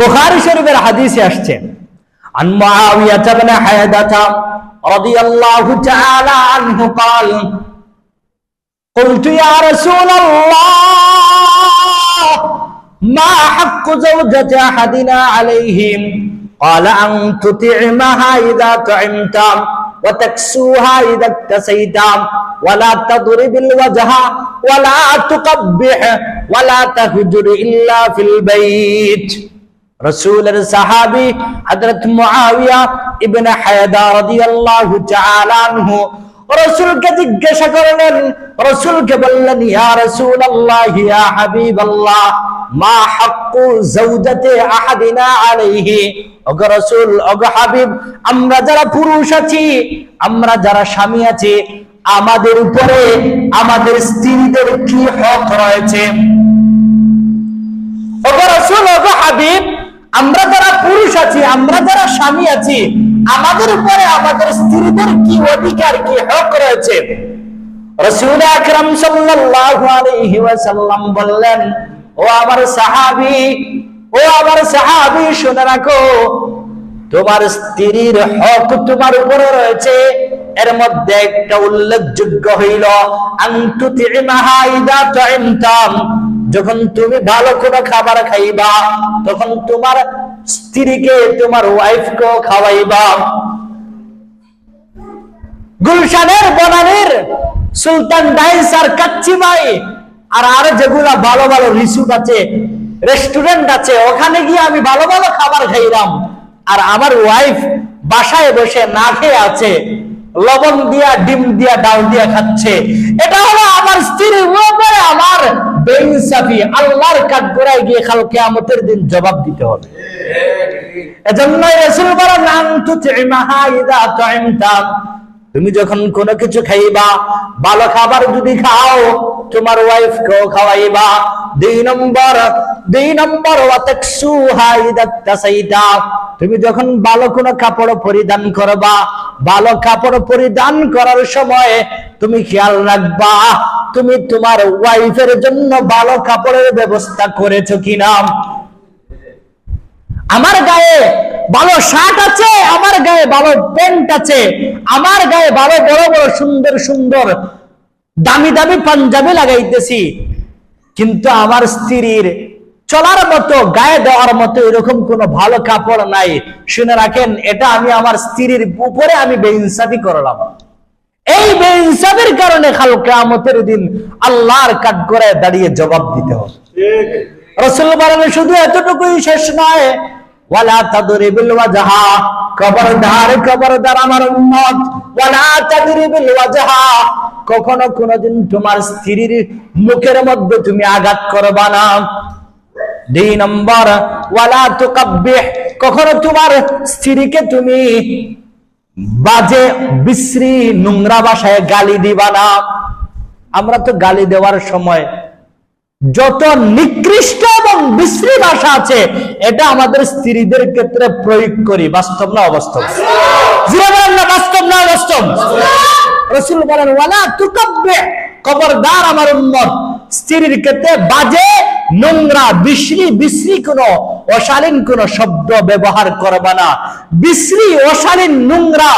বুখারী শরীফের হাদিসে আসছে আন মুআবিয়া ইবনে হায়দাতা রাদিয়াল্লাহু তাআলা আনহু قال قلت يا رسول الله ما حق زوجة أحدنا عليهم قال أن تطعمها إذا طعمت وتكسوها إذا اكتسيت ولا تضرب الوجه ولا تقبح ولا تهجر إلا في البيت রাসূলের সাহাবী হযরত মুআবিয়া ইবনে হায়দা রাদিয়াল্লাহু তাআলা আনহু রাসূলকে জিজ্ঞাসা করলেন, রাসূলকে বললেন, ইয়া রাসূলুল্লাহ ইয়া হাবিবাল্লাহ মা হাক্কু যাওজাতি আহাদিনা আলাইহি। ওগো রাসূল, ওগো হাবিব, আমরা যারা পুরুষ আছি, আমরা যারা স্বামী আছি, আমাদের উপরে আমাদের স্ত্রীদের কি হক রয়েছে? ওগো রাসূল, ওগো হাবিব, আমরা যারা পুরুষ আছি, আমরা যারা স্বামী আছি, আমাদের উপরে আমাদের স্ত্রীদের কি অধিকার, কি হক রয়েছে? রাসূল আকরাম সাল্লাল্লাহু আলাইহি ওয়াসাল্লাম বললেন, ও আমার সাহাবী, শুনে রাখো, তোমার স্ত্রীর হক তোমার উপরে রয়েছে। এর মধ্যে একটা উল্লেখযোগ্য হইল আনতুতিমাহা ইদা তাইমতাম, যখন তুমি ভালো কোনো খাবার খাইবা তখন তোমার স্ত্রীকে, তোমার ওয়াইফকে খাওয়াইবা। গুলশানের বনানীর সুলতান ডাইস আর কাচ্চি মাই আর যেগুলা ভালো ভালো রিসোর্ট আছে, রেস্টুরেন্ট আছে, ওখানে গিয়ে আমি ভালো ভালো খাবার খাইলাম, আর আমার ওয়াইফ বাসায় বসে না খেয়ে আছে, লবণ দিয়া, ডিম দিয়া, ডাল দিয়া খাচ্ছে। এটা হলো আমার স্ত্রীর উপরে আমার বেইনসাফি। আল্লাহর কাঠগড়ায় গিয়ে কাল কিয়ামতের দিন জবাব দিতে হবে। এজন্য রাসূল বলেন, আনতুতিমাহা ইযা তাইমতাম, তুমি যখন কোনো কিছু খাইবা, ভালো খাবার যদি খাও, তোমার ওয়াইফকেও খাওয়াইবা। দুই নম্বর ওয়াতাকসুহা ইযা তাসাইতা, তুমি যখন ভালো কোনো কাপড় পরিধান করবা, ভালো কাপড় পরিধান করার সময় তুমি খেয়াল রাখবা তুমি তোমার ওয়াইফের জন্য ভালো কাপড়ের ব্যবস্থা করেছো কিনা। আমার গায়ে ভালো শার্ট আছে, আমার গায়ে ভালো প্যান্ট আছে, আমার গায়ে ভালো বড় বড় সুন্দর সুন্দর দামি দামি পাঞ্জাবি লাগাইতেছি, কিন্তু আমার স্ত্রীর চলার মতো, গায়ে দেওয়ার মতো এরকম কোনো ভালো কাপড় নাই। শুনে রাখেন, এটা আমি আমার স্ত্রীর উপরে আমি বেইনসাফি করলাম। এই বেইনসাফির কারণে কাল কিয়ামতের দিন আল্লাহর কাঠগড়ায় দাঁড়িয়ে জবাব দিতে হবে। রাসূল বলেন, শুধু এতটুকুই শেষ নয়, ওয়ালা তাদরিবিল ওয়াজহা, খবরদার আমার উম্মত, ওয়ালা তাদরিবিল ওয়াজহা, কখনো কোনদিন তোমার স্ত্রীর মুখের মধ্যে তুমি আঘাত করবা না। 2 নম্বর ওয়ালা তুকাব্বিহ, কখনো তোমার স্ত্রীকে তুমি বাজে, বিশ্রী, নোংরা ভাষায় গালি দিবা না। আমরা তো গালি দেওয়ার সময় যত নিকৃষ্ট এবং বিশ্রী ভাষা আছে, এটা আমাদের স্ত্রীদের ক্ষেত্রে প্রয়োগ করি। বাস্তব না অবাস্তব? বাস্তব না অবাস্তব? রাসূল বলেন, ওয়ালা তুকাব্বিহ, খবরদার আমার উম্মত, স্ত্রীর ক্ষেত্রে বাজে, নোংরা, বিশ্রী কোন অশালীন কোন শব্দ ব্যবহার করবা না। বিশ্রী, অশালীন, নোংরা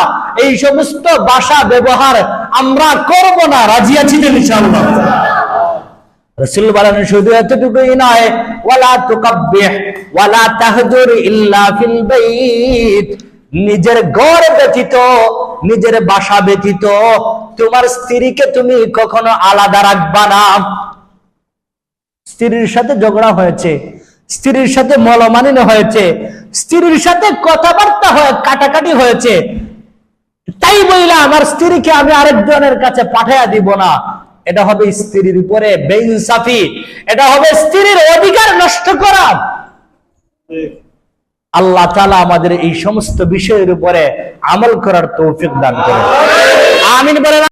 এই সমস্ত ভাষা ব্যবহার আমরা করব না। রাজি আছি ইনশাআল্লাহ? রাসূল বলেন, শুধু এতটুকুই নয়, ওয়ালা তুকাব্বিহ ওয়ালা তাহজুর ইল্লা ফিল বাইত, নিজের ঘর ব্যতীত, নিজের বাসা ব্যতীত তোমার স্ত্রীকে তুমি কখনো আলাদা রাখবা না। স্ত্রীর সাথে ঝগড়া হয়েছে, স্ত্রীর সাথে মলমালিন্য হয়েছে, স্ত্রীর সাথে কথাবার্তা কাটাকাটি হয়েছে, তাই বইলা আমার স্ত্রীকে আমি আরেকজনের কাছে পাঠাইয়া দিব না, এটা হবে স্ত্রীর উপরে বেইনসাফি, এটা হবে স্ত্রীর অধিকার নষ্ট করা। আল্লাহ তাআলা আমাদের এই সমস্ত বিষয়ের উপরে আমল করার তৌফিক দান করেন। আমিন বলেন।